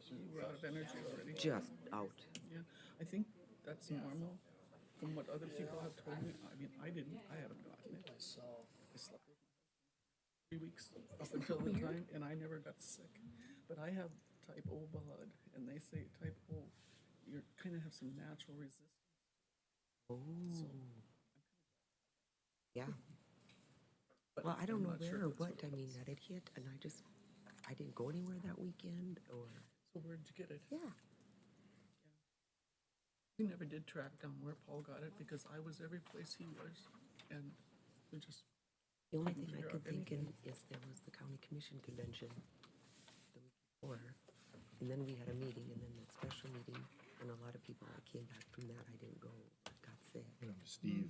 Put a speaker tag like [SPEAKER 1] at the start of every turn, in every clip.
[SPEAKER 1] You were out of energy already.
[SPEAKER 2] just out.
[SPEAKER 1] Yeah, I think that's normal from what other people have told me. I mean, I didn't, I haven't gotten it. I slept with 3 weeks up until the time, and I never got sick. But I have type O blood, and they say type O, you kind of have some natural resistance.
[SPEAKER 2] Oh,
[SPEAKER 1] So,
[SPEAKER 2] yeah.
[SPEAKER 1] but
[SPEAKER 2] Well, I don't
[SPEAKER 1] I'm
[SPEAKER 2] know
[SPEAKER 1] not sure
[SPEAKER 2] where or
[SPEAKER 1] if that's
[SPEAKER 2] what. I mean, that it hit, and I didn't go anywhere that weekend, or
[SPEAKER 1] So where'd you get it?
[SPEAKER 2] yeah.
[SPEAKER 1] We never did track down where Paul got it because I was every place he was, and we just
[SPEAKER 2] The only
[SPEAKER 1] couldn't
[SPEAKER 2] thing I
[SPEAKER 1] figure
[SPEAKER 2] could
[SPEAKER 1] out
[SPEAKER 2] think
[SPEAKER 1] anything.
[SPEAKER 2] in is there was the county commission convention the week before, and then we had a meeting, and then that special meeting, and a lot of people that came back from that, I didn't go, got sick.
[SPEAKER 3] Steve.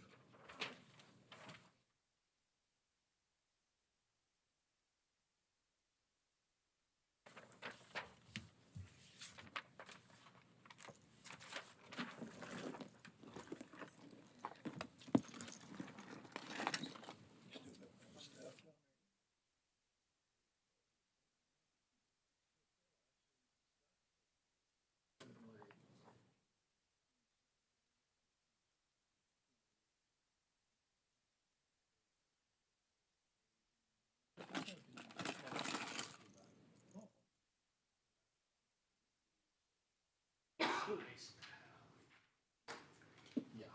[SPEAKER 3] Yeah.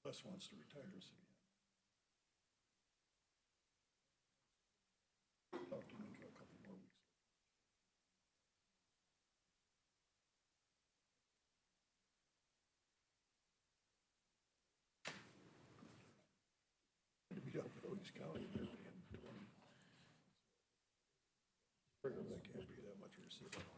[SPEAKER 3] Les wants to retire, so yeah. Talked him into a couple more weeks. To be up at Otis County, they're paying 20. Figure that can't be that much, we're saving 100%.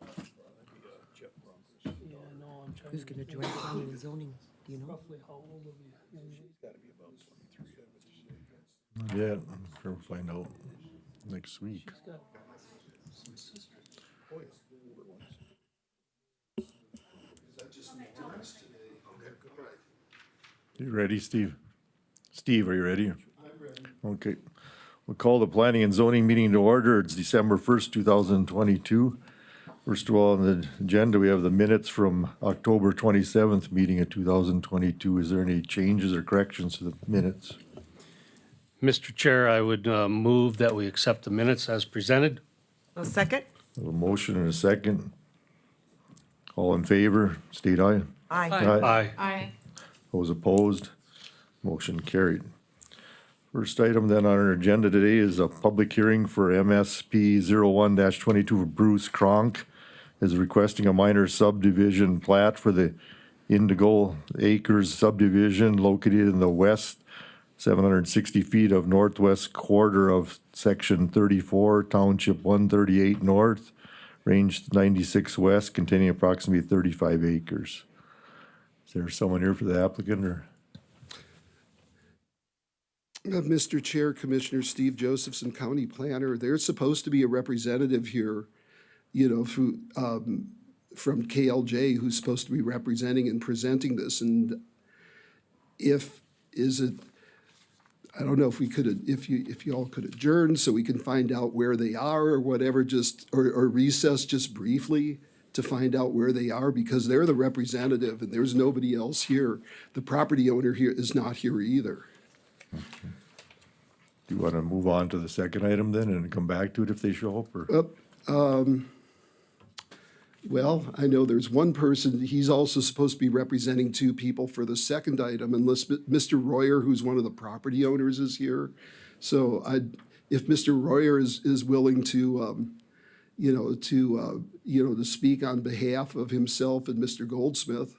[SPEAKER 3] That'd be Jeff Broncos.
[SPEAKER 4] Yeah, no, I'm trying
[SPEAKER 2] Who's
[SPEAKER 4] to
[SPEAKER 2] gonna
[SPEAKER 4] think
[SPEAKER 2] join planning and zoning? Do you know?
[SPEAKER 4] roughly how old of you young lady?
[SPEAKER 3] She's gotta be about 23, I would say. Yeah, we'll find out next week.
[SPEAKER 4] She's got some sisters.
[SPEAKER 3] Oh, yeah, older ones. You ready, Steve? Steve, are you ready? I'm ready. Okay. We'll call the planning and zoning meeting to order. It's December 1st, 2022. First of all, on the agenda, we have the minutes from October 27th meeting of 2022. Is there any changes or corrections to the minutes?
[SPEAKER 4] Mr. Chair, I would move that we accept the minutes as presented.
[SPEAKER 2] A second?
[SPEAKER 3] A motion and a second. All in favor, state aye.
[SPEAKER 2] Aye.
[SPEAKER 4] Aye.
[SPEAKER 5] Aye.
[SPEAKER 3] Those opposed, motion carried. First item then on our agenda today is a public hearing for MSP 01-22 for Bruce Kronk is requesting a minor subdivision plat for the Indigo Acres subdivision located in the west 760 feet of northwest quarter of section 34, township 138 north, range 96 west, containing approximately 35 acres. Is there someone here for the applicant or?
[SPEAKER 6] Mr. Chair, Commissioner Steve Josephson, County Planner, there's supposed to be a representative here, from KLJ who's supposed to be representing and presenting this. And I don't know if we could, if you all could adjourn so we can find out where they are or whatever, or recess just briefly to find out where they are, because they're the representative and there's nobody else here. The property owner here is not here either.
[SPEAKER 3] Do you want to move on to the second item then and come back to it if they show up or?
[SPEAKER 6] Well, I know there's one person, he's also supposed to be representing two people for the second item, unless Mr. Royer, who's one of the property owners, is here. So if Mr. Royer is willing to, to speak on behalf of himself and Mr. Goldsmith,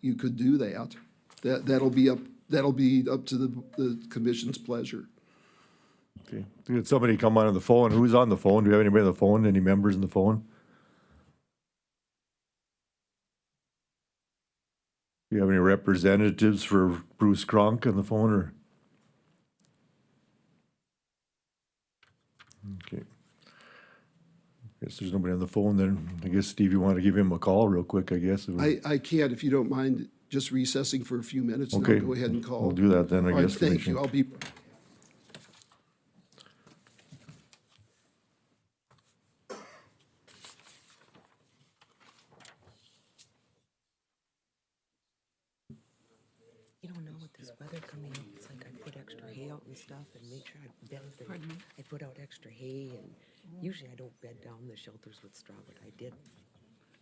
[SPEAKER 6] you could do that. That'll be up to the commission's pleasure.
[SPEAKER 3] Okay, did somebody come on the phone? Who's on the phone? Do you have anybody on the phone? Any members on the phone? Do you have any representatives for Bruce Kronk on the phone or? Okay. Guess there's nobody on the phone then. I guess, Steve, you want to give him a call real quick, I guess?
[SPEAKER 6] I can't, if you don't mind, just recessing for a few minutes and I'll
[SPEAKER 3] Okay.
[SPEAKER 6] go ahead and call.
[SPEAKER 3] We'll do that then, I
[SPEAKER 6] All right,
[SPEAKER 3] guess,
[SPEAKER 6] thank you.
[SPEAKER 3] Commissioner.
[SPEAKER 6] I'll be.
[SPEAKER 2] You don't know, with this weather coming up, it's like I put extra hay out and stuff and make sure I bed them. I put out extra hay, and usually I don't bed down the shelters with straw, but I did.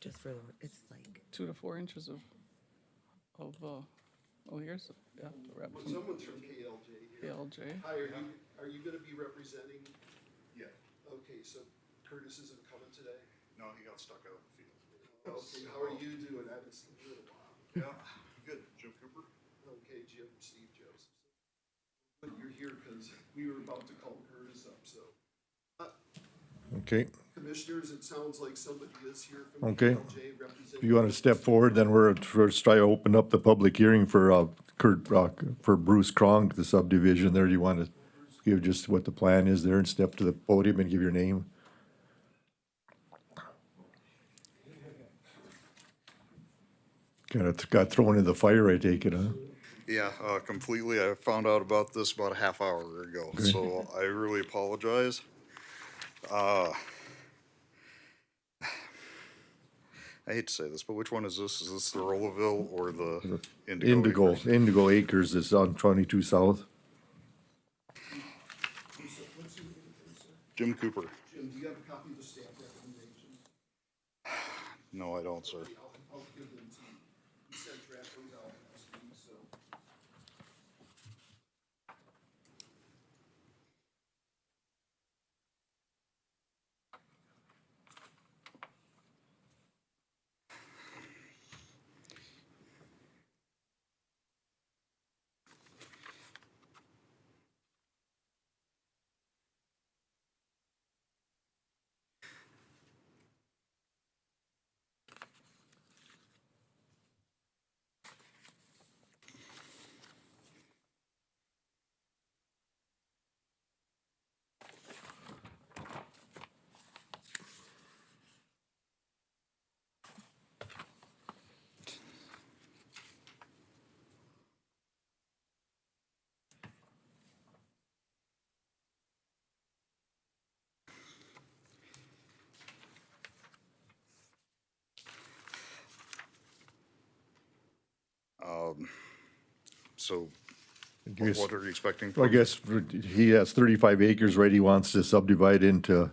[SPEAKER 2] Just for, it's like,
[SPEAKER 1] 2 to 4 inches of, oh, here's, yeah, the rep from
[SPEAKER 6] Someone's from KLJ here.
[SPEAKER 1] ALJ.
[SPEAKER 6] Hi, are you gonna be representing?
[SPEAKER 5] Yeah,
[SPEAKER 6] Okay, so Curtis isn't coming today?
[SPEAKER 5] no, he got stuck out in the field.
[SPEAKER 6] Okay, how are you doing? I haven't seen you in a while.
[SPEAKER 5] Yeah, good. Jim Cooper?
[SPEAKER 6] Okay, Jim, Steve Joseph. But you're here because we were about to call Curtis up, so.
[SPEAKER 3] Okay.
[SPEAKER 6] Commissioners, it sounds like somebody is here from
[SPEAKER 3] Okay.
[SPEAKER 6] KLJ representing.
[SPEAKER 3] If you want to step forward, then we're first try to open up the public hearing for for Bruce Kronk, the subdivision there. Do you want to give just what the plan is there and step to the podium and give your name? Kind of got thrown in the fire, I take it, huh?
[SPEAKER 5] Yeah, completely. I found out about this about a half hour ago, so I really apologize. I hate to say this, but which one is this? Is this the Rollaville or the Indigo? Acres?
[SPEAKER 3] Indigo Acres is on 22 South.
[SPEAKER 5] Jim Cooper.
[SPEAKER 6] Jim, do you have a copy of the staff recommendation?
[SPEAKER 5] No, I don't, sir.
[SPEAKER 6] I'll give them to you. You sent draft those out last week, so.
[SPEAKER 5] So
[SPEAKER 3] I guess-
[SPEAKER 5] what are you expecting?
[SPEAKER 3] Well, I guess he has 35 acres, right? He wants to subdivide into,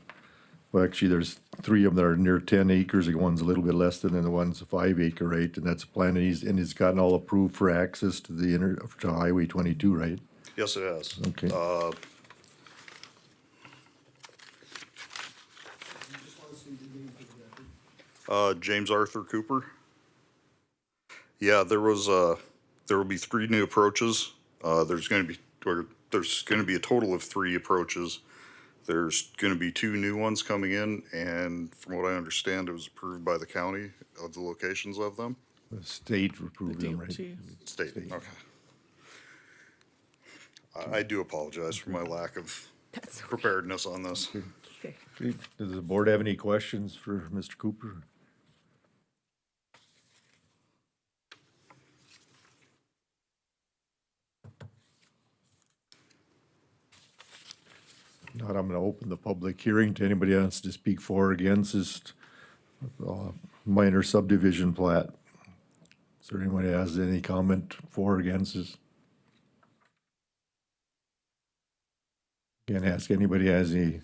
[SPEAKER 3] well, actually, there's 3 of them that are near 10 acres. The one's a little bit less than the one's a 5 acre, right? And that's a plan, and he's gotten all approved for access to the to Highway 22, right?
[SPEAKER 5] Yes, it has.
[SPEAKER 3] Okay.
[SPEAKER 6] You just want to say your name for the record?
[SPEAKER 5] James Arthur Cooper. Yeah, there will be 3 new approaches. There's going to be a total of 3 approaches. There's going to be 2 new ones coming in, and from what I understand, it was approved by the county of the locations of them.
[SPEAKER 3] The state approved
[SPEAKER 1] The
[SPEAKER 3] them, right?
[SPEAKER 1] DOT.
[SPEAKER 5] State, okay. I do apologize for my lack of
[SPEAKER 2] that's okay.
[SPEAKER 5] preparedness on this.
[SPEAKER 2] Okay.
[SPEAKER 3] Okay. Does the board have any questions for Mr. Cooper? Not, I'm gonna open the public hearing to anybody else to speak for or against this minor subdivision plat. Is there anyone who has any comment for or against this? Can't ask anybody has any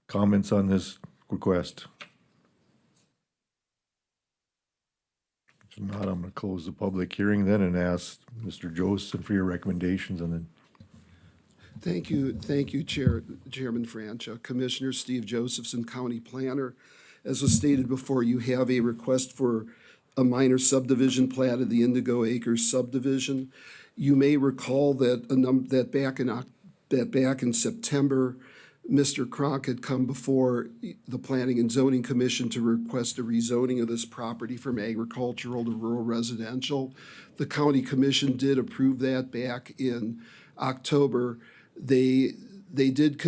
[SPEAKER 3] comments on this request. If not, I'm gonna close the public hearing then and ask Mr. Joseph for your recommendations and then.
[SPEAKER 6] Thank you, Chairman Francha. Commissioner Steve Josephson, County Planner. As was stated before, you have a request for a minor subdivision plat of the Indigo Acres subdivision. You may recall that that back in September, Mr. Kronk had come before the Planning and Zoning Commission to request a rezoning of this property from agricultural to rural residential. The County Commission did approve that back in October. They did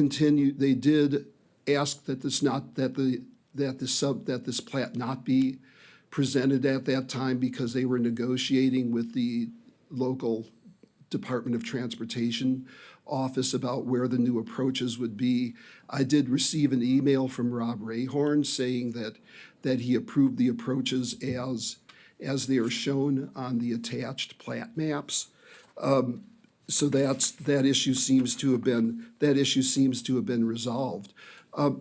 [SPEAKER 6] asked that this not, that this plat not be presented at that time because they were negotiating with the local Department of Transportation office about where the new approaches would be. I did receive an email from Rob Rayhorn saying that he approved the approaches as they are shown on the attached plat maps. So that issue seems to have been resolved.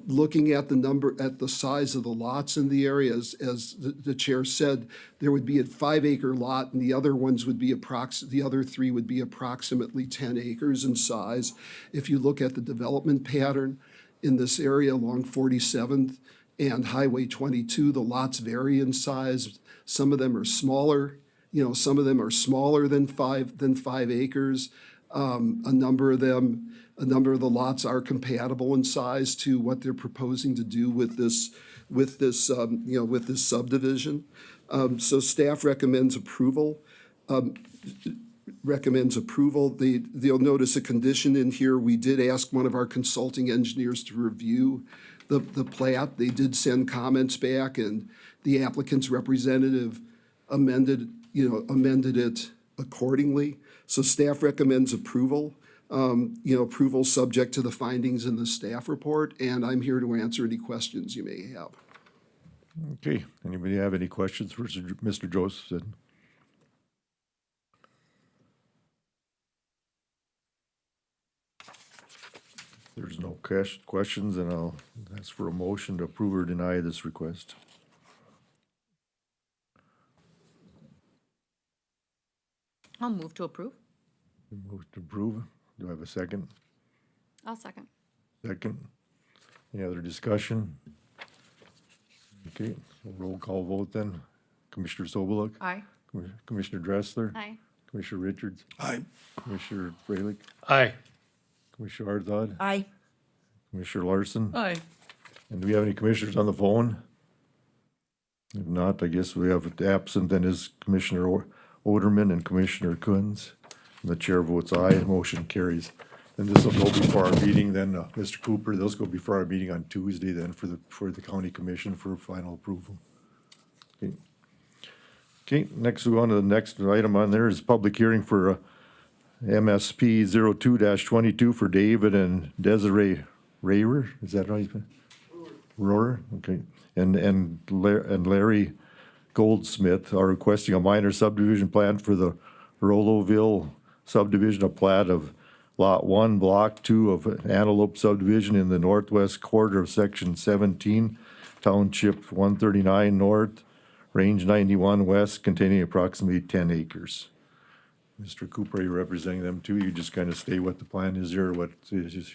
[SPEAKER 6] Looking at the size of the lots in the area, as the chair said, there would be a 5-acre lot, and the other three would be approximately 10 acres in size. If you look at the development pattern in this area along 47th and Highway 22, the lots vary in size. Some of them are smaller, some of them are smaller than 5 acres. A number of the lots are compatible in size to what they're proposing to do with this subdivision. So staff recommends approval. They'll notice a condition in here. We did ask one of our consulting engineers to review the plat. They did send comments back, and the applicant's representative amended it accordingly. So staff recommends approval. Approval subject to the findings in the staff report, and I'm here to answer any questions you may have.
[SPEAKER 3] Okay, anybody have any questions for Mr. Josephson? There's no questions, and I'll ask for a motion to approve or deny this request.
[SPEAKER 7] I'll move to approve.
[SPEAKER 3] Move to approve. Do I have a second?
[SPEAKER 7] I'll second.
[SPEAKER 3] Second. Any other discussion? Okay, so roll call vote then. Commissioner Soboluk?
[SPEAKER 7] Aye.
[SPEAKER 3] Commissioner Dressler?
[SPEAKER 7] Aye.
[SPEAKER 3] Commissioner Richards?
[SPEAKER 6] Aye.
[SPEAKER 3] Commissioner Freilich?
[SPEAKER 4] Aye.
[SPEAKER 3] Commissioner Arthod?
[SPEAKER 2] Aye.
[SPEAKER 3] Commissioner Larson?
[SPEAKER 1] Aye.
[SPEAKER 3] And do we have any commissioners on the phone? If not, I guess we have absent then is Commissioner Oderman and Commissioner Kunz. And the chair votes aye, motion carries. And this will go before our meeting then, Mr. Cooper, those go before our meeting on Tuesday then for the county commission for final approval. Okay. Okay, next we go on to the next item on there is public hearing for MSP 02-22 for David and Desiree Rayer, is that right? Rohrer, okay. And Larry Goldsmith are requesting a minor subdivision plan for the Rolloville subdivision, a plat of Lot 1, Block 2 of Antelope subdivision in the northwest quarter of Section 17, Township 139 North, Range 91 West, containing approximately 10 acres. Mr. Cooper, are you representing them too? You just kind of stay what the plan is here, or what is?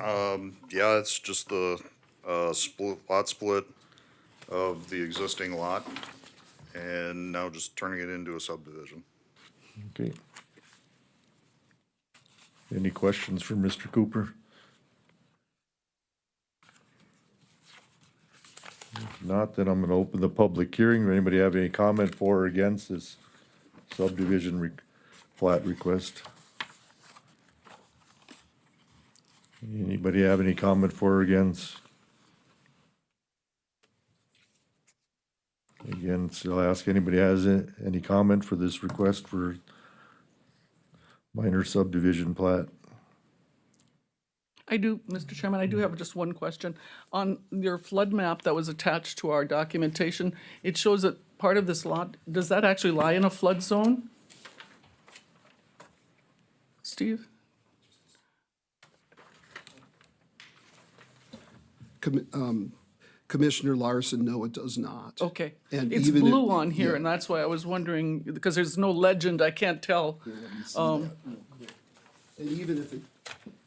[SPEAKER 5] Yeah, it's just the lot split of the existing lot, and now just turning it into a subdivision.
[SPEAKER 3] Okay. Any questions for Mr. Cooper? If not, then I'm gonna open the public hearing. Anybody have any comment for or against this subdivision plat request? Anybody have any comment for or against? Again, so I'll ask anybody has any comment for this request for minor subdivision plat.
[SPEAKER 1] I do, Mr. Chairman, I do have just one question. On your flood map that was attached to our documentation, it shows that part of this lot, does that actually lie in a flood zone? Steve?
[SPEAKER 6] Commissioner Larson, no, it does not.
[SPEAKER 1] Okay.
[SPEAKER 6] And
[SPEAKER 1] It's
[SPEAKER 6] even if-
[SPEAKER 1] blue on here,
[SPEAKER 6] yeah.
[SPEAKER 1] and that's why I was wondering, because there's no legend, I can't tell.
[SPEAKER 6] And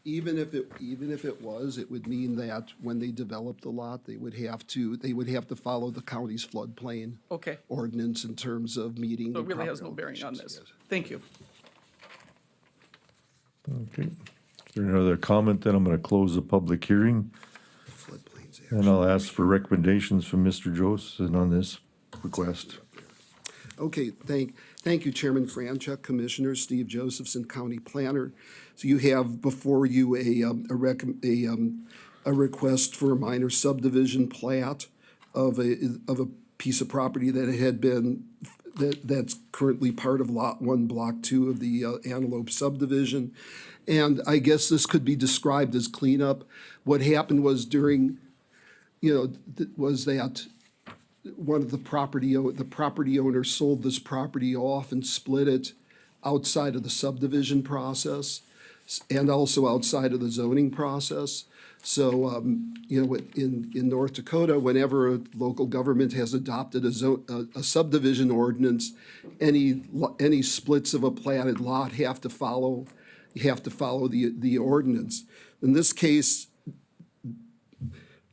[SPEAKER 6] even if it was, it would mean that when they develop the lot, they would have to follow the county's floodplain
[SPEAKER 1] Okay,
[SPEAKER 6] ordinance in terms of meeting.
[SPEAKER 1] so
[SPEAKER 6] the
[SPEAKER 1] it really has no
[SPEAKER 6] proper
[SPEAKER 1] bearing on
[SPEAKER 6] obligations,
[SPEAKER 1] this.
[SPEAKER 6] yes.
[SPEAKER 1] Thank you.
[SPEAKER 3] Okay. Is there another comment? Then I'm gonna close the public hearing,
[SPEAKER 6] Floodplains,
[SPEAKER 3] and I'll ask for recommendations from Mr. Joseph on this request.
[SPEAKER 6] Okay, thank you, Chairman Franchuk, Commissioners, Steve Josephson, County Planner. So you have before you a request for a minor subdivision plat of a piece of property that had been, that's currently part of Lot 1, Block 2 of the Antelope subdivision. And I guess this could be described as cleanup. What happened was during, was that one of the property owner sold this property off and split it outside of the subdivision process and also outside of the zoning process. So, in North Dakota, whenever a local government has adopted a subdivision ordinance, any splits of a platted lot have to follow the ordinance. In this case,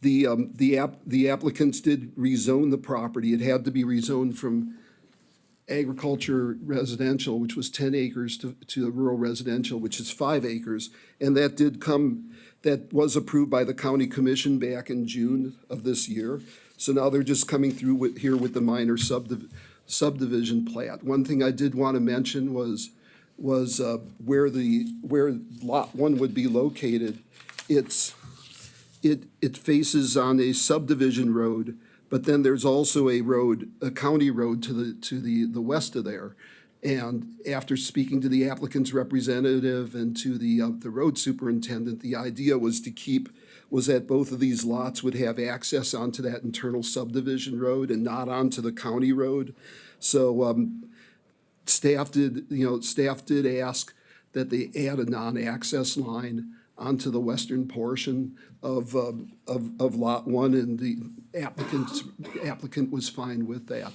[SPEAKER 6] the applicants did rezone the property. It had to be rezoned from agriculture residential, which was 10 acres, to rural residential, which is 5 acres. And that was approved by the county commission back in June of this year. So now they're just coming through here with the minor subdivision plat. One thing I did want to mention was where Lot 1 would be located. It faces on a subdivision road, but then there's also a county road to the west of there. And after speaking to the applicant's representative and to the road superintendent, the idea was that both of these lots would have access onto that internal subdivision road and not onto the county road. So staff did ask that they add a non-access line onto the western portion of Lot 1, and the applicant was fine with that.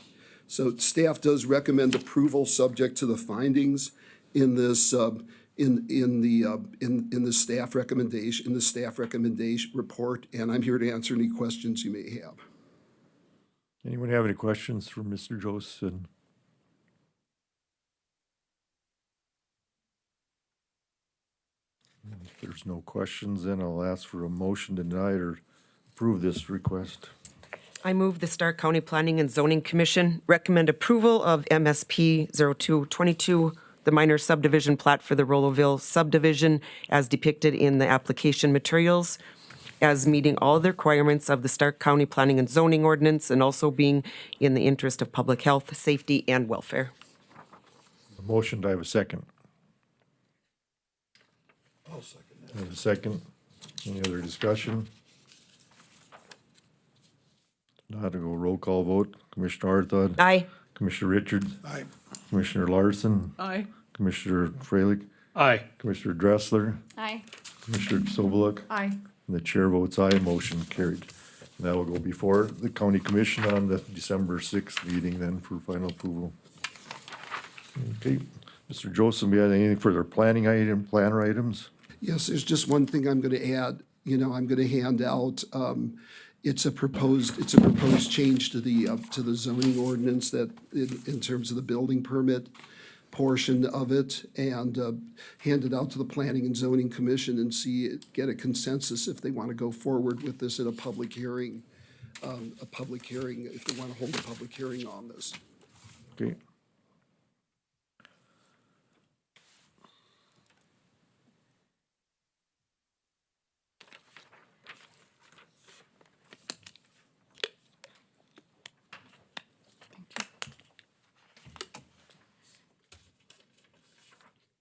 [SPEAKER 6] So staff does recommend approval subject to the findings in this in the staff recommendation report, and I'm here to answer any questions you may have.
[SPEAKER 3] Anyone have any questions for Mr. Josephson? If there's no questions, then I'll ask for a motion to deny or approve this request.
[SPEAKER 2] I move the Stark County Planning and Zoning Commission recommend approval of MSP 0222, the minor subdivision plat for the Rolloville subdivision as depicted in the application materials, as meeting all the requirements of the Stark County Planning and Zoning Ordinance and also being in the interest of public health, safety, and welfare.
[SPEAKER 3] A motion, do I have a second?
[SPEAKER 6] I'll second that.
[SPEAKER 3] I have a second. Any other discussion? Not to go roll call vote. Commissioner Arthod?
[SPEAKER 2] Aye.
[SPEAKER 3] Commissioner Richards?
[SPEAKER 6] Aye.
[SPEAKER 3] Commissioner Larson?
[SPEAKER 1] Aye.
[SPEAKER 3] Commissioner Freilich?
[SPEAKER 4] Aye.
[SPEAKER 3] Commissioner Dressler?
[SPEAKER 7] Aye.
[SPEAKER 3] Commissioner Soboluk?
[SPEAKER 1] Aye.
[SPEAKER 3] And the chair votes aye, motion carried. And that will go before the county commission on the December 6th meeting then for final approval. Okay, Mr. Joseph, you have anything for their planner items?
[SPEAKER 6] Yes, there's just one thing I'm going to add. I'm going to hand out. It's a proposed change to the zoning ordinance that in terms of the building permit portion of it, and hand it out to the Planning and Zoning Commission and get a consensus if they want to go forward with this at a public hearing. If they want to hold a public hearing on this.
[SPEAKER 3] Okay.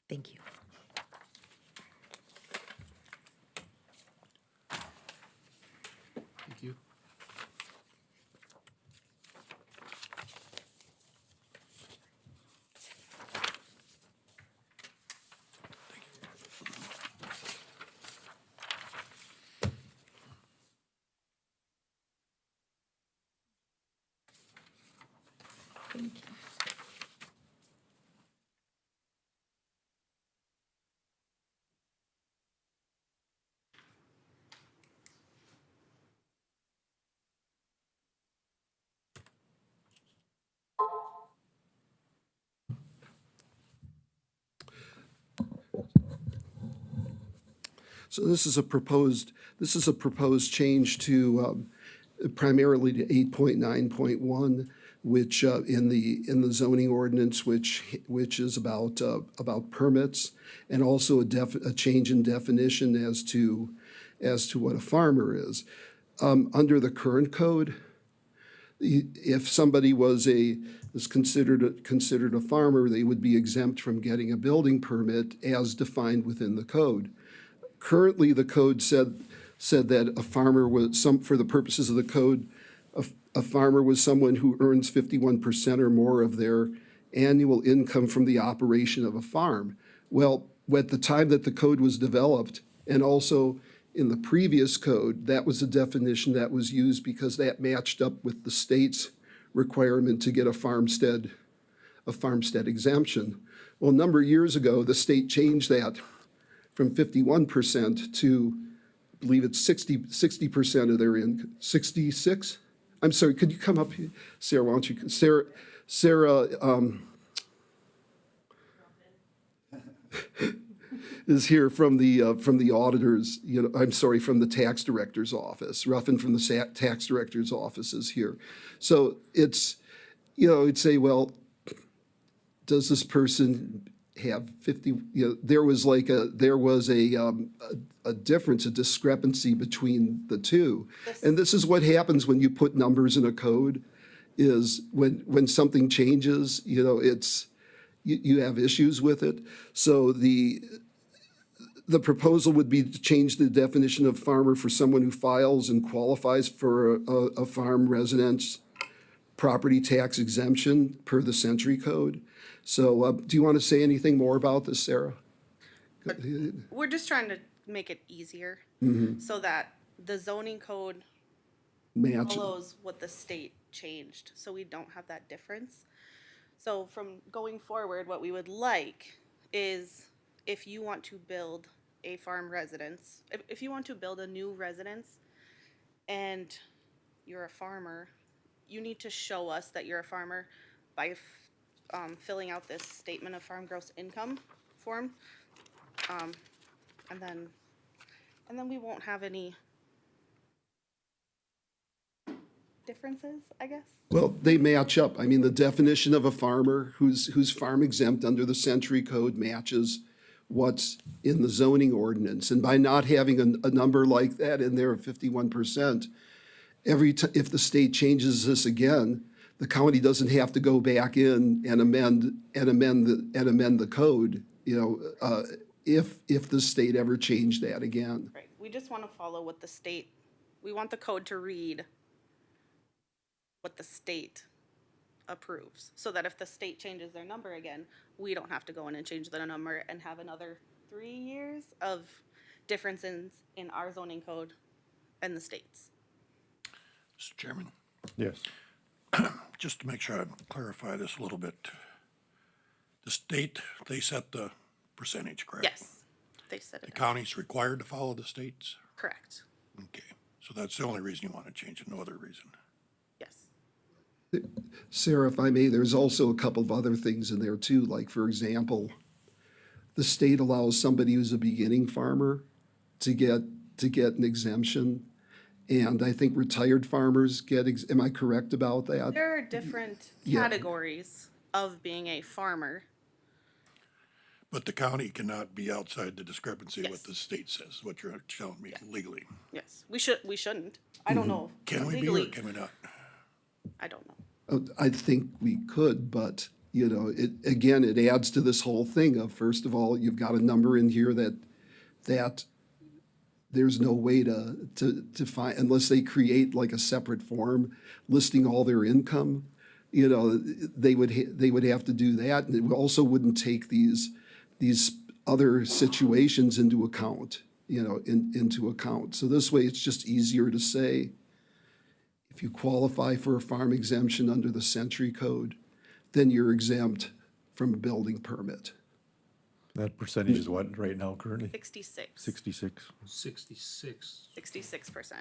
[SPEAKER 2] Thank you.
[SPEAKER 4] Thank you.
[SPEAKER 7] Thank you.
[SPEAKER 6] So this is a proposed change to primarily to 8.9.1. which in the zoning ordinance, which is about permits, and also a change in definition as to what a farmer is. Under the current code, if somebody was considered a farmer, they would be exempt from getting a building permit as defined within the code. Currently, the code said that a farmer was for the purposes of the code, a farmer was someone who earns 51% or more of their annual income from the operation of a farm. Well, at the time that the code was developed, and also in the previous code, that was the definition that was used because that matched up with the state's requirement to get a farmstead exemption. Well, a number of years ago, the state changed that from 51% to, I believe it's 60% of their income. 66? I'm sorry, could you come up here? Sarah, why don't you, Sarah is here from the auditors, I'm sorry, from the tax director's office. Ruffin from the tax director's office is here. So it's, it'd say, well, does this person have 50, there was a difference, a discrepancy between the two. And this is what happens when you put numbers in a code, is when something changes, it's, you have issues with it. So the proposal would be to change the definition of farmer for someone who files and qualifies for a farm residence property tax exemption per the Century Code. So do you want to say anything more about this, Sarah?
[SPEAKER 8] We're just trying to make it easier so that the zoning code
[SPEAKER 6] Match.
[SPEAKER 8] follows what the state changed, so we don't have that difference. So from going forward, what we would like is if you want to build a farm residence, if you want to build a new residence and you're a farmer, you need to show us that you're a farmer by filling out this statement of farm gross income form. And then we won't have any differences, I guess.
[SPEAKER 6] Well, they match up. I mean, the definition of a farmer who's farm exempt under the Century Code matches what's in the zoning ordinance. And by not having a number like that in there of 51%, if the state changes this again, the county doesn't have to go back in and amend the code, if the state ever changed that again.
[SPEAKER 8] Right, we just want to follow what the state, we want the code to read what the state approves, so that if the state changes their number again, we don't have to go in and change the number and have another 3 years of differences in our zoning code and the state's.
[SPEAKER 9] Mr. Chairman,
[SPEAKER 3] Yes.
[SPEAKER 9] just to make sure I clarify this a little bit. The state, they set the percentage, correct?
[SPEAKER 8] Yes, they said
[SPEAKER 9] The
[SPEAKER 8] it.
[SPEAKER 9] county's required to follow the states?
[SPEAKER 8] Correct,
[SPEAKER 9] Okay, so that's the only reason you want to change it, no other reason.
[SPEAKER 8] yes.
[SPEAKER 6] Sarah, if I may, there's also a couple of other things in there too. Like, for example, the state allows somebody who's a beginning farmer to get an exemption. And I think retired farmers am I correct about that?
[SPEAKER 8] There are different categories of being a farmer.
[SPEAKER 9] But the county cannot be outside the discrepancy of what
[SPEAKER 8] Yes.
[SPEAKER 9] the state says, what you're telling me legally.
[SPEAKER 8] Yes, we shouldn't. I don't know.
[SPEAKER 9] Can we be
[SPEAKER 8] Legally,
[SPEAKER 9] or can we not?
[SPEAKER 8] I don't know.
[SPEAKER 6] I think we could, but, it adds to this whole thing of, first of all, you've got a number in here that there's no way to find, unless they create like a separate form listing all their income, they would have to do that. And it also wouldn't take these other situations into account, into account. So this way, it's just easier to say, if you qualify for a farm exemption under the Century Code, then you're exempt from a building permit.
[SPEAKER 3] That percentage is what right now currently?
[SPEAKER 8] 66.
[SPEAKER 3] 66.
[SPEAKER 4] 66.
[SPEAKER 8] 66%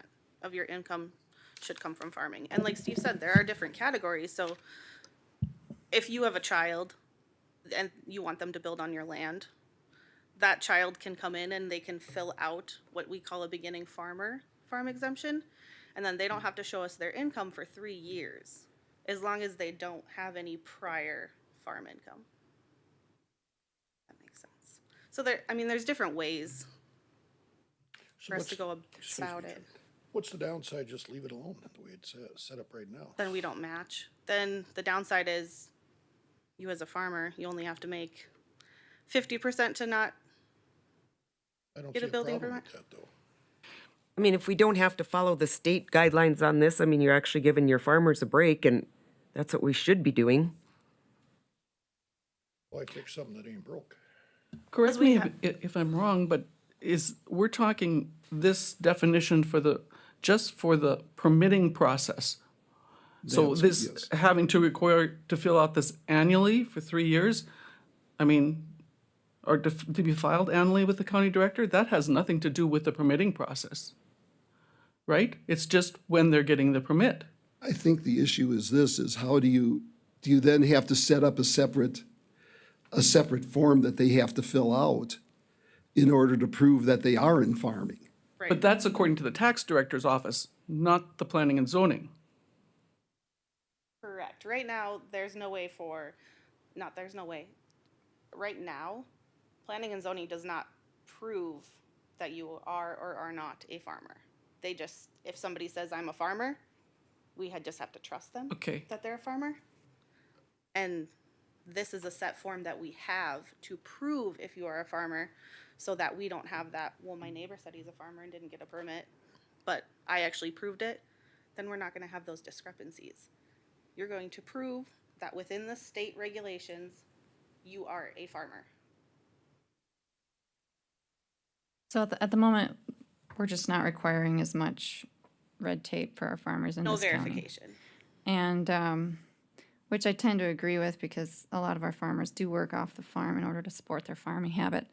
[SPEAKER 8] of your income should come from farming. And like Steve said, there are different categories. So if you have a child and you want them to build on your land, that child can come in and they can fill out what we call a beginning farm exemption. And then they don't have to show us their income for 3 years. as long as they don't have any prior farm income. That makes sense. So there, I mean, there's different ways
[SPEAKER 9] So
[SPEAKER 8] for us to
[SPEAKER 9] what's-
[SPEAKER 8] go
[SPEAKER 9] excuse me,
[SPEAKER 8] about it.
[SPEAKER 9] Jim. What's the downside? Just leave it alone the way it's set up right now.
[SPEAKER 8] Then we don't match. Then the downside is you as a farmer, you only have to make 50% to not,
[SPEAKER 9] I don't
[SPEAKER 8] Get
[SPEAKER 9] see
[SPEAKER 8] a
[SPEAKER 9] a
[SPEAKER 8] building
[SPEAKER 9] problem with
[SPEAKER 8] permit?
[SPEAKER 9] that, though.
[SPEAKER 2] I mean, if we don't have to follow the state guidelines on this, I mean, you're actually giving your farmers a break, and that's what we should be doing.
[SPEAKER 9] Why fix something that ain't broke?
[SPEAKER 1] Correct
[SPEAKER 8] we
[SPEAKER 1] me if I'm wrong, but we're talking this definition just for the permitting process. So
[SPEAKER 6] That's-
[SPEAKER 1] this,
[SPEAKER 6] yes.
[SPEAKER 1] having to require to fill out this annually for 3 years, I mean, or to be filed annually with the county director, that has nothing to do with the permitting process. Right? It's just when they're getting the permit.
[SPEAKER 6] I think the issue is this, is how do you then have to set up a separate form that they have to fill out in order to prove that they are in farming?
[SPEAKER 8] right?
[SPEAKER 1] But that's according to the tax director's office, not the planning and zoning.
[SPEAKER 8] Correct. Right now, there's no way for, not, there's no way. Right now, planning and zoning does not prove that you are or are not a farmer. They just, if somebody says I'm a farmer, we just have to trust them.
[SPEAKER 1] Okay.
[SPEAKER 8] That they're a farmer. And this is a set form that we have to prove if you are a farmer, so that we don't have that, well, my neighbor said he's a farmer and didn't get a permit, but I actually proved it, then we're not gonna have those discrepancies. You're going to prove that within the state regulations, you are a farmer.
[SPEAKER 7] So at the moment, we're just not requiring as much red tape for our farmers in
[SPEAKER 8] No
[SPEAKER 7] this county.
[SPEAKER 8] verification.
[SPEAKER 7] And, which I tend to agree with, because a lot of our farmers do work off the farm in order to support their farming habit,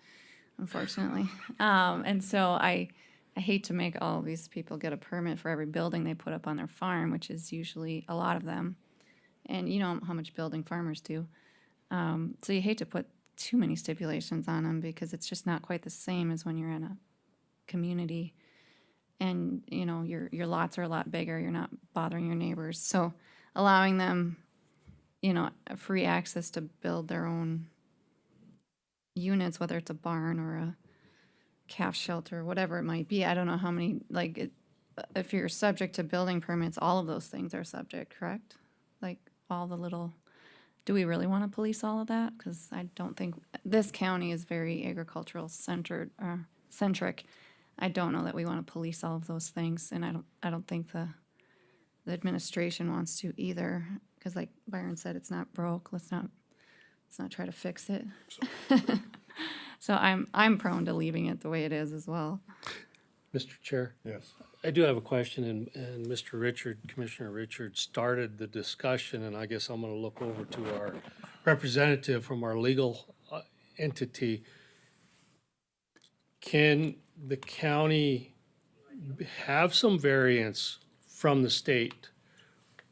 [SPEAKER 7] unfortunately. And so I hate to make all of these people get a permit for every building they put up on their farm, which is usually a lot of them. And you know how much building farmers do. So you hate to put too many stipulations on them, because it's just not quite the same as when you're in a community and, you know, your lots are a lot bigger, you're not bothering your neighbors. So allowing them, you know, free access to build their own units, whether it's a barn or a calf shelter, whatever it might be. I don't know how many, if you're subject to building permits, all of those things are subject, correct? Like all the little, do we really want to police all of that? Because I don't think, this county is very agricultural centric. I don't know that we want to police all of those things, and I don't think the administration wants to either, because like Byron said, it's not broke. Let's not try to fix it. So I'm prone to leaving it the way it is as well.
[SPEAKER 4] Mr. Chair,
[SPEAKER 3] Yes.
[SPEAKER 4] I do have a question, and Mr. Richard, Commissioner Richard started the discussion, and I guess I'm gonna look over to our representative from our legal entity. Can the county have some variance from the state?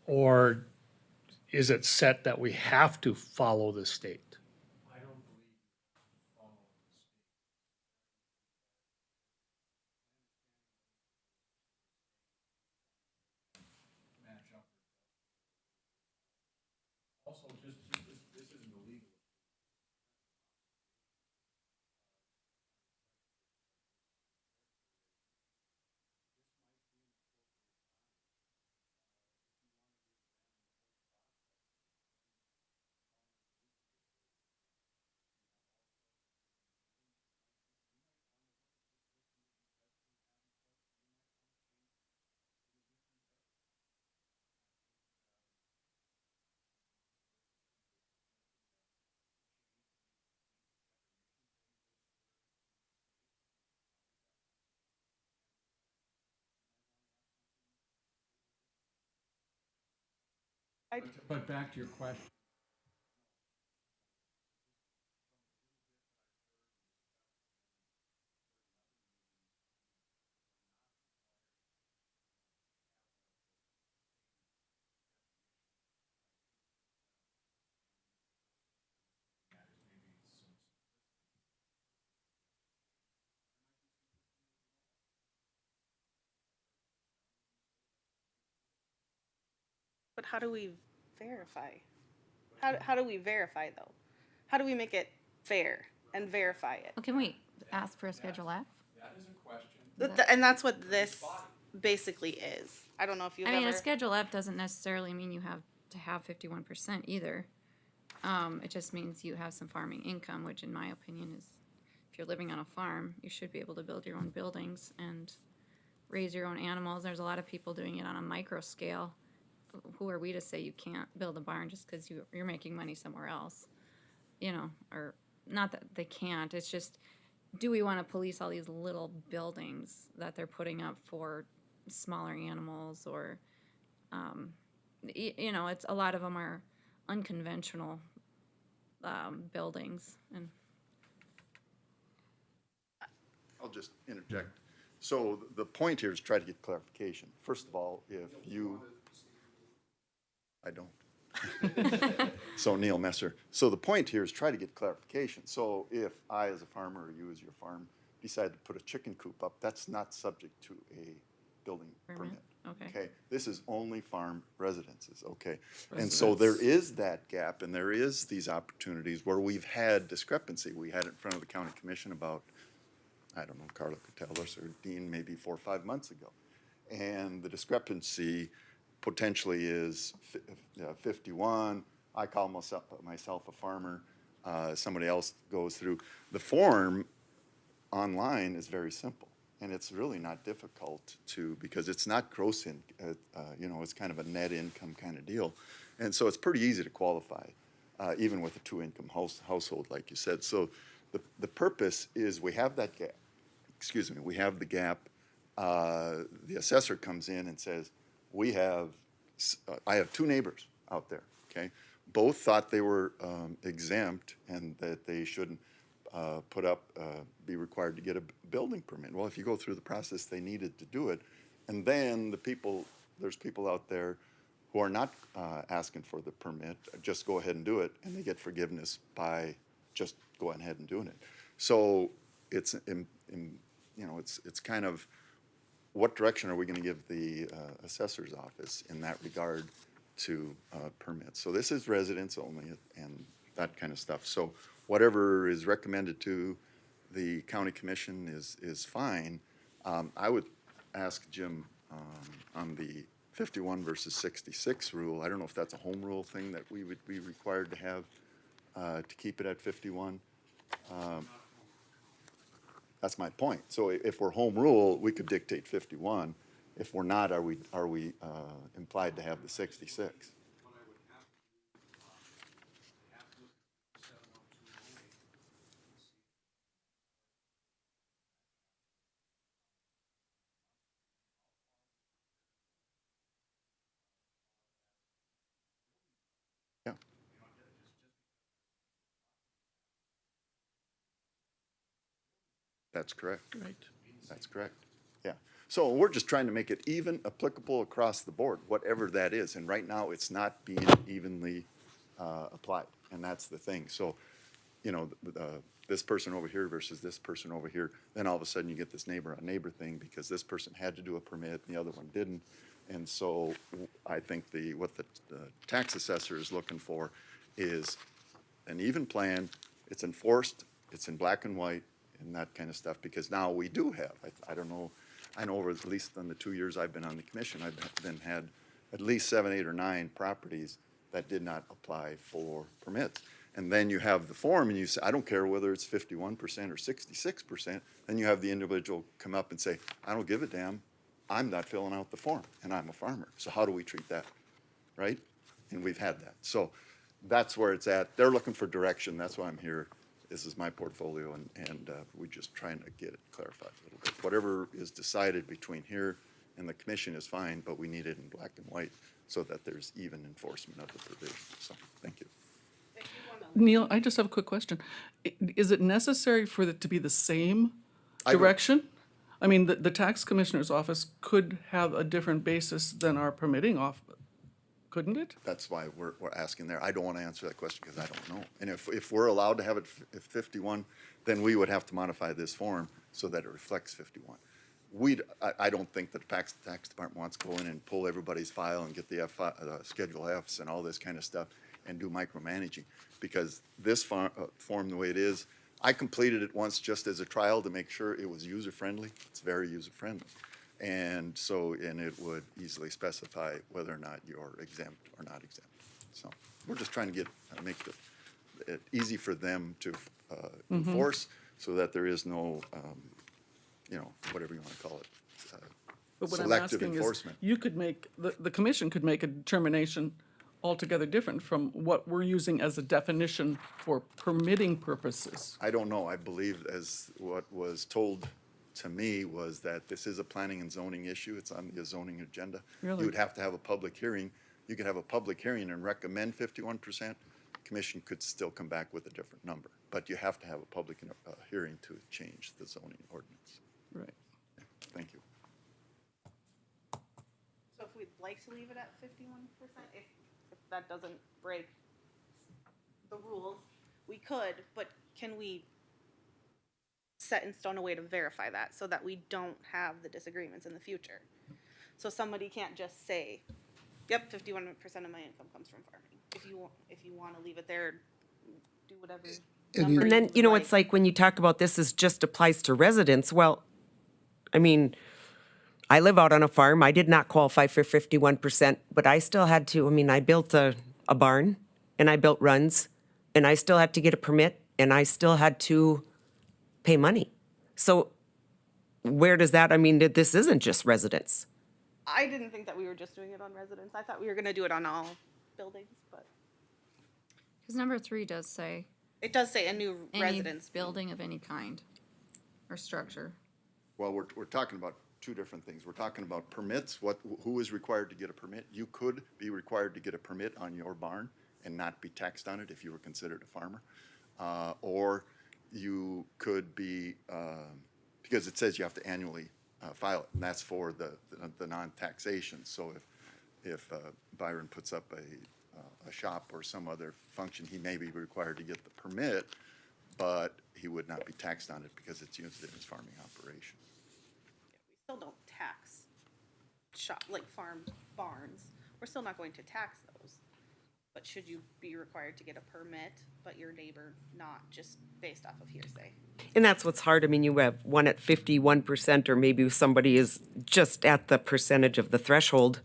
[SPEAKER 4] Or is it set that we have to follow the state?
[SPEAKER 10] But back to your question.
[SPEAKER 8] But how do we verify? How do we verify though? How do we make it fair and verify it?
[SPEAKER 7] Well, can we ask for a Schedule F?
[SPEAKER 8] And that's what this basically is. I don't know if you've
[SPEAKER 7] I mean, a
[SPEAKER 8] ever.
[SPEAKER 7] Schedule F doesn't necessarily mean you have to have 51% either. It just means you have some farming income, which in my opinion is, if you're living on a farm, you should be able to build your own buildings and raise your own animals. There's a lot of people doing it on a micro scale. Who are we to say you can't build a barn just because you're making money somewhere else? You know, or not that they can't. It's just, do we want to police all these little buildings that they're putting up for smaller animals or, you know, it's a lot of them are unconventional buildings and.
[SPEAKER 5] I'll just interject. So the point here is try to get clarification. First of all, if you, I don't. So Neil Messer. So the point here is try to get clarification. So if I, as a farmer, or you as your farm, decide to put a chicken coop up, that's not subject to a building permit.
[SPEAKER 7] Okay.
[SPEAKER 5] This is only farm residences, okay? And so there is that gap and there is these opportunities where we've had discrepancy. We had it in front of the county commission about, I don't know, Carla could tell us, or Dean, maybe 4 or 5 months ago. And the discrepancy potentially is 51. I call myself a farmer. Somebody else goes through. The form online is very simple. And it's really not difficult to, because it's not gross in, you know, it's kind of a net income kind of deal. And so it's pretty easy to qualify, even with a 2-income household, like you said. So the purpose is we have that gap. Excuse me, we have the gap. The assessor comes in and says, I have 2 neighbors out there, okay? Both thought they were exempt and that they shouldn't be required to get a building permit. Well, if you go through the process, they needed to do it. And then there's people out there who are not asking for the permit, just go ahead and do it, and they get forgiveness by just going ahead and doing it. So it's, you know, it's kind of, what direction are we going to give the assessor's office in that regard to permits? So this is residents only and that kind of stuff. So whatever is recommended to the county commission is fine. I would ask Jim on the 51 versus 66 rule. I don't know if that's a home rule thing that we would be required to have to keep it at 51. That's my point. So if we're home rule, we could dictate 51. If we're not, are we implied to have the 66? Yeah. That's correct.
[SPEAKER 1] Right.
[SPEAKER 5] That's correct. Yeah. So we're just trying to make it even applicable across the board, whatever that is. And right now, it's not being evenly applied. And that's the thing. So, you know, this person over here versus this person over here, then all of a sudden you get this neighbor on neighbor thing because this person had to do a permit and the other one didn't. And so I think what the tax assessor is looking for is an even plan. It's enforced. It's in black and white and that kind of stuff, because now we do have, I don't know, I know over at least in the 2 years I've been on the commission, I've had at least 7, 8, or 9 properties that did not apply for permits. And then you have the form and you say, I don't care whether it's 51% or 66%, then you have the individual come up and say, I don't give a damn, I'm not filling out the form and I'm a farmer. So how do we treat that, right? And we've had that. So that's where it's at. They're looking for direction. That's why I'm here. This is my portfolio, and we're just trying to get it clarified a little bit. Whatever is decided between here and the commission is fine, but we need it in black and white so that there's even enforcement of the provision. So, thank you.
[SPEAKER 1] Neil, I just have a quick question. Is it necessary for it to be the same
[SPEAKER 5] I don't-
[SPEAKER 1] direction? I mean, the tax commissioner's office could have a different basis than our permitting couldn't it?
[SPEAKER 5] That's why we're asking there. I don't want to answer that question because I don't know. And if we're allowed to have it at 51, then we would have to modify this form so that it reflects 51. I don't think that the tax department wants to go in and pull everybody's file and get the Schedule Fs and all this kind of stuff and do micromanaging. Because this form, the way it is, I completed it once just as a trial to make sure it was user-friendly. It's very user-friendly. And so, and it would easily specify whether or not you're exempt or not exempt. So we're just trying to get, make it easy for them to enforce so that there is no, you know, whatever you want to call it,
[SPEAKER 1] But what I'm
[SPEAKER 5] selective
[SPEAKER 1] asking is,
[SPEAKER 5] enforcement.
[SPEAKER 1] you could make, the commission could make a determination altogether different from what we're using as a definition for permitting purposes.
[SPEAKER 5] I don't know. I believe as what was told to me was that this is a planning and zoning issue. It's on the zoning agenda.
[SPEAKER 1] Really?
[SPEAKER 5] You would have to have a public hearing. You could have a public hearing and recommend 51%. Commission could still come back with a different number, but you have to have a public hearing to change the zoning ordinance.
[SPEAKER 1] Right.
[SPEAKER 5] Thank you.
[SPEAKER 8] So if we'd like to leave it at 51%, if that doesn't break the rules, we could, but can we set in stone a way to verify that so that we don't have the disagreements in the future? So somebody can't just say, yep, 51% of my income comes from farming. If you want to leave it there, do whatever.
[SPEAKER 6] And
[SPEAKER 8] number
[SPEAKER 2] And then,
[SPEAKER 8] would
[SPEAKER 2] you know, it's like when you talk about this is just applies to residents, well, I mean, I live out on a farm. I did not qualify for 51%, but I still had to, I mean, I built a barn and I built runs and I still had to get a permit and I still had to pay money. So where does that, I mean, this isn't just residents.
[SPEAKER 8] I didn't think that we were just doing it on residents. I thought we were going to do it on all buildings, but
[SPEAKER 7] Because number 3 does say
[SPEAKER 8] it does say a new
[SPEAKER 7] any
[SPEAKER 8] residence.
[SPEAKER 7] building of any kind or structure.
[SPEAKER 5] Well, we're talking about two different things. We're talking about permits, who is required to get a permit. You could be required to get a permit on your barn and not be taxed on it if you were considered a farmer. Or you could be, because it says you have to annually file it, and that's for the non-taxation. So if Byron puts up a shop or some other function, he may be required to get the permit, but he would not be taxed on it because it's used in his farming operation.
[SPEAKER 8] We still don't tax shop, like farm barns. We're still not going to tax those. But should you be required to get a permit, but your neighbor not, just based off of hearsay?
[SPEAKER 2] And that's what's hard. I mean, you have one at 51%, or maybe somebody is just at the percentage of the threshold,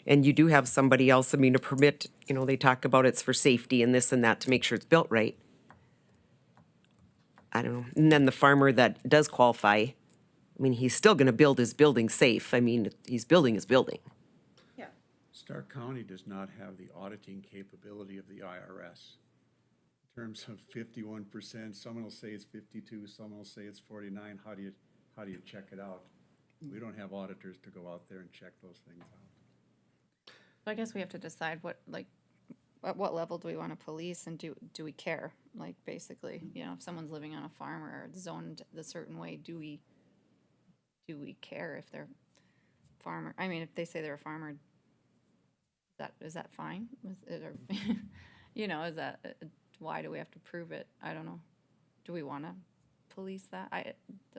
[SPEAKER 2] and you do have somebody else. I mean, a permit, you know, they talk about it's for safety and this and that to make sure it's built right. I don't know. And then the farmer that does qualify, I mean, he's still going to build his building safe. I mean, he's building his building.
[SPEAKER 8] Yeah.
[SPEAKER 10] Stark County does not have the auditing capability of the IRS. In terms of 51%, someone will say it's 52, someone will say it's 49. How do you check it out? We don't have auditors to go out there and check those things out.
[SPEAKER 7] So I guess we have to decide what, like, at what level do we want to police and do we care? Like, basically, you know, if someone's living on a farm or zoned a certain way, do we care if they're farmer? I mean, if they say they're a farmer, is that fine? You know, is that, why do we have to prove it? I don't know. Do we want to police that?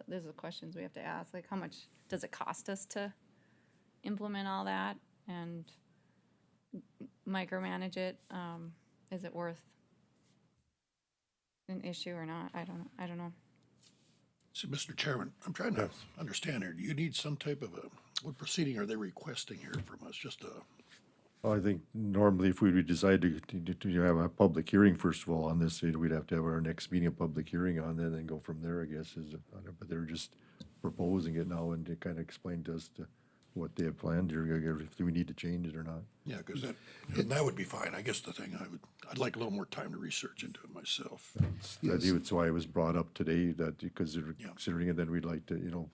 [SPEAKER 7] Those are the questions we have to ask. Like, how much does it cost us to implement all that and micromanage it? Is it worth an issue or not? I don't know.
[SPEAKER 9] So, Mr. Chairman, I'm trying to understand here. Do you need some type of what proceeding are they requesting here from us? Just
[SPEAKER 3] I think normally if we would decide to have a public hearing, first of all, on this, we'd have to have our next meeting, a public hearing on that, and then go from there, I guess, but they're just proposing it now and to kind of explain to us what they have planned here, if we need to change it or not.
[SPEAKER 9] yeah, because that would be fine. I guess the thing I'd like a little more time to research into it myself.
[SPEAKER 3] That's why it was brought up today, that because they're
[SPEAKER 9] Yeah.
[SPEAKER 3] considering it, then we'd like to,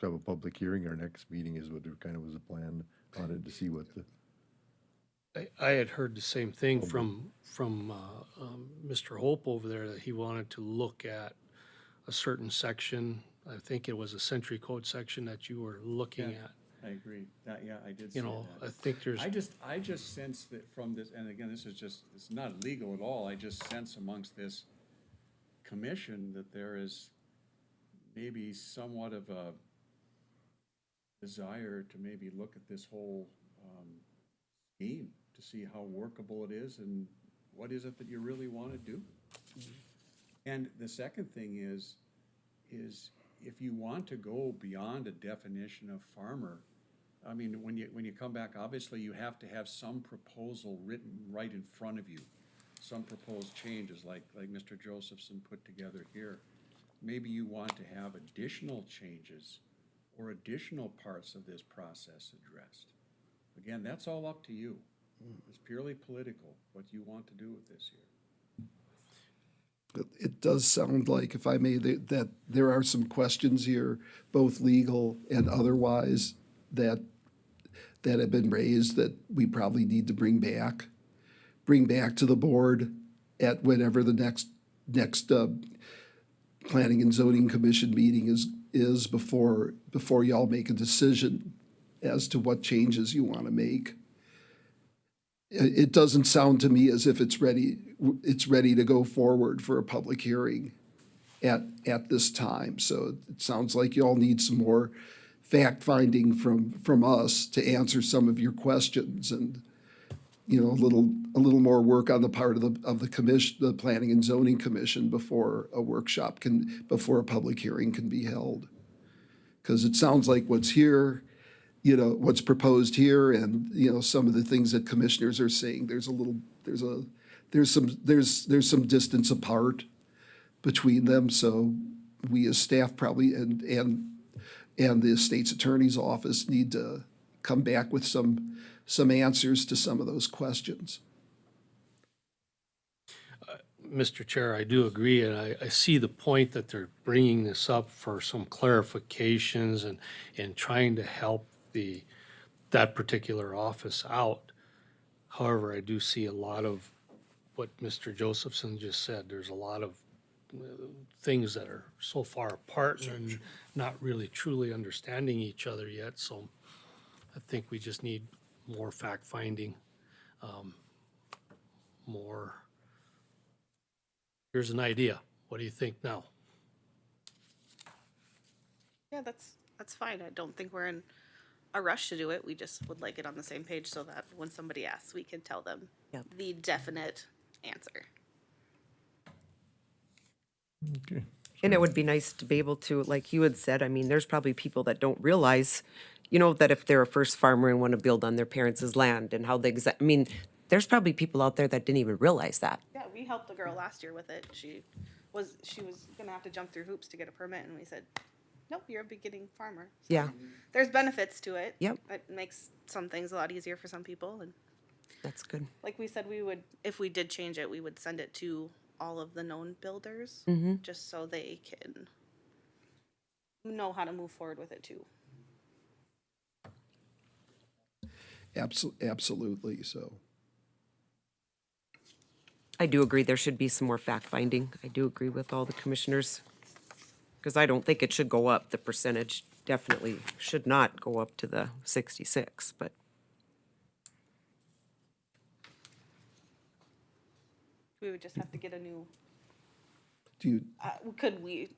[SPEAKER 3] have a public hearing. Our next meeting is what there kind of was a plan on it, to see what the.
[SPEAKER 4] I had heard the same thing from Mr. Hope over there, that he wanted to look at a certain section. I think it was a century code section that you were looking
[SPEAKER 10] Yeah.
[SPEAKER 4] at.
[SPEAKER 10] I agree. Yeah, I did see
[SPEAKER 4] You know,
[SPEAKER 10] that.
[SPEAKER 4] I think there's,
[SPEAKER 10] I just sense that from this, and again, it's not legal at all. I just sense amongst this commission that there is maybe somewhat of a desire to maybe look at this whole, scheme to see how workable it is and what is it that you really want to do. And the second thing is if you want to go beyond a definition of farmer, I mean, when you come back, obviously you have to have some proposal written right in front of you. Some proposed changes like Mr. Josephson put together here. Maybe you want to have additional changes or additional parts of this process addressed. Again, that's all up to you. It's purely political, what you want to do with this here.
[SPEAKER 6] It does sound like, if I may, that there are some questions here, both legal and otherwise, that have been raised that we probably need to bring back to the board at whenever the next Planning and Zoning Commission meeting is before y'all make a decision as to what changes you want to make. It doesn't sound to me as if it's ready to go forward for a public hearing at this time. So it sounds like y'all need some more fact-finding from us to answer some of your questions, and, you know, a little more work on the part of the commission, the Planning and Zoning Commission, before a public hearing can be held. Because it sounds like what's here, you know, what's proposed here, and, you know, some of the things that commissioners are saying, there's some distance apart between them. So we as staff probably, and the state's attorney's office need to come back with some answers to some of those questions.
[SPEAKER 4] Mr. Chair, I do agree, and I see the point that they're bringing this up for some clarifications and trying to help that particular office out. However, I do see a lot of what Mr. Josephson just said. There's a lot of things that are so far apart and not really truly understanding each other yet. So I think we just need more fact-finding, more, here's an idea. What do you think now?
[SPEAKER 8] Yeah, that's fine. I don't think we're in a rush to do it. We just would like it on the same page so that when somebody asks, we can tell them
[SPEAKER 2] Yep.
[SPEAKER 8] the definite answer.
[SPEAKER 3] Okay.
[SPEAKER 2] And it would be nice to be able to, like you had said, I mean, there's probably people that don't realize, you know, that if they're a first farmer and want to build on their parents' land and how they, I mean, there's probably people out there that didn't even realize that.
[SPEAKER 8] Yeah, we helped the girl last year with it. She was gonna have to jump through hoops to get a permit, and we said, nope, you're a beginning farmer. So
[SPEAKER 2] Yeah,
[SPEAKER 8] there's benefits to it.
[SPEAKER 2] Yep.
[SPEAKER 8] It makes some things a lot easier for some people, and
[SPEAKER 2] that's good.
[SPEAKER 8] like we said, we would, if we did change it, we would send it to all of the known builders, just so they can know how to move forward with it too.
[SPEAKER 6] Absolutely, so.
[SPEAKER 2] I do agree there should be some more fact-finding. I do agree with all the commissioners. Because I don't think it should go up. The percentage definitely should not go up to the 66, but
[SPEAKER 8] We would just have to get a new,
[SPEAKER 6] Do you,
[SPEAKER 8] could we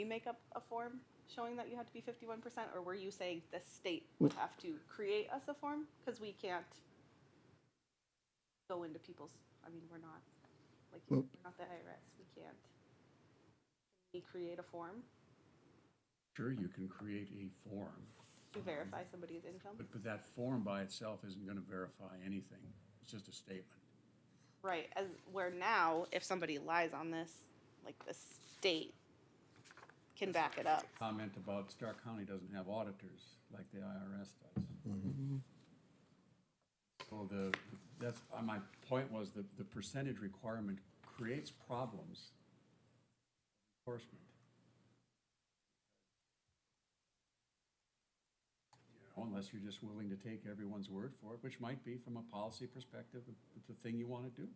[SPEAKER 8] make up a form showing that you had to be 51%, or were you saying the state would have to create us a form? Because we can't go into people's, I mean, we're not, like,
[SPEAKER 6] Well-
[SPEAKER 8] we're not the IRS, we can't. Can we create a form
[SPEAKER 10] Sure, you can create a form,
[SPEAKER 8] to verify somebody's income?
[SPEAKER 10] but that form by itself isn't gonna verify anything. It's just a statement.
[SPEAKER 8] Right, as where now, if somebody lies on this, like the state can back it up.
[SPEAKER 10] Comment about Stark County doesn't have auditors like the IRS does. So my point was the percentage requirement creates problems. Enforcement. You know, unless you're just willing to take everyone's word for it, which might be from a policy perspective, the thing you want to do.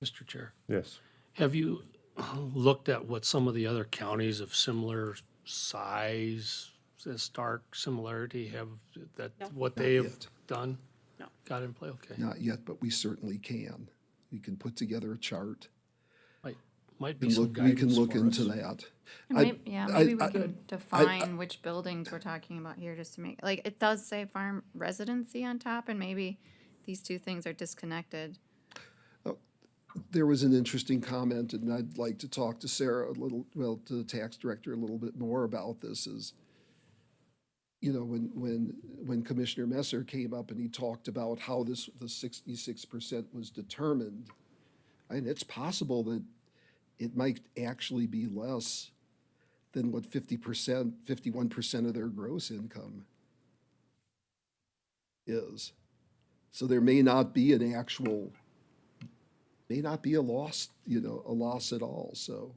[SPEAKER 4] Mr. Chair,
[SPEAKER 3] Yes.
[SPEAKER 4] have you looked at what some of the other counties of similar size, stark similarity have, that,
[SPEAKER 8] No.
[SPEAKER 4] what
[SPEAKER 6] Not
[SPEAKER 4] they have
[SPEAKER 6] yet.
[SPEAKER 4] done?
[SPEAKER 8] No.
[SPEAKER 4] Got in play, okay.
[SPEAKER 6] not yet, but we certainly can. We can put together a chart.
[SPEAKER 4] Might be
[SPEAKER 6] And
[SPEAKER 4] some
[SPEAKER 6] look, we can
[SPEAKER 4] guidance
[SPEAKER 6] look
[SPEAKER 4] for
[SPEAKER 6] into
[SPEAKER 4] us.
[SPEAKER 6] that.
[SPEAKER 7] And
[SPEAKER 6] I-
[SPEAKER 7] maybe we
[SPEAKER 6] I-
[SPEAKER 7] can define which buildings we're talking about here, just to make, like, it does say farm residency on top, and maybe these two things are disconnected.
[SPEAKER 6] There was an interesting comment, and I'd like to talk to Sarah a little, well, to the tax director a little bit more about this is, you know, when Commissioner Messer came up and he talked about how the 66% was determined, and it's possible that it might actually be less than what 51% of their gross income is. So there may not be an actual, may not be a loss, you know, a loss at all, so.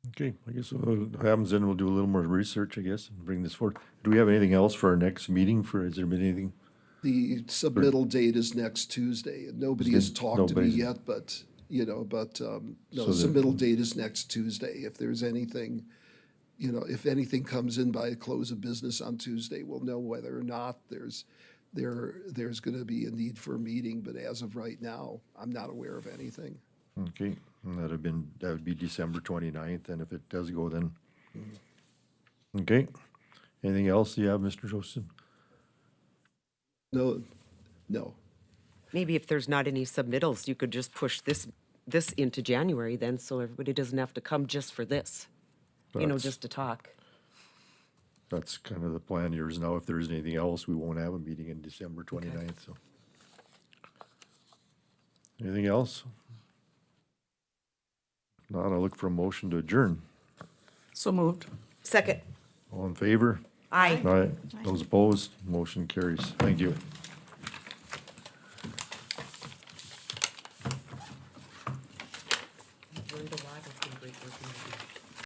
[SPEAKER 3] Okay, I guess what happens then, we'll do a little more research, I guess, and bring this forward. Do we have anything else for our next meeting has there been anything?
[SPEAKER 6] The submittal date is next Tuesday, and nobody has talked to me
[SPEAKER 3] Nobody's-
[SPEAKER 6] yet, but, you know, no,
[SPEAKER 3] So the-
[SPEAKER 6] submittal date is next Tuesday. If there's anything, you know, if anything comes in by close of business on Tuesday, we'll know whether or not there's gonna be a need for a meeting, but as of right now, I'm not aware of anything.
[SPEAKER 3] Okay, and that would be December 29th, and if it does go then. Okay, anything else you have, Mr. Joseph?
[SPEAKER 6] No.
[SPEAKER 2] Maybe if there's not any submittals, you could just push this into January then, so everybody doesn't have to come just for this,
[SPEAKER 3] That's-
[SPEAKER 2] just to talk.
[SPEAKER 3] That's kind of the plan here is now. If there isn't anything else, we won't have a meeting in December 29th, so. Anything else? If not, I'll look for a motion to adjourn.
[SPEAKER 1] So moved.
[SPEAKER 2] Second.
[SPEAKER 3] All in favor?
[SPEAKER 2] Aye.
[SPEAKER 3] Aye. Those opposed, motion carries. Thank you.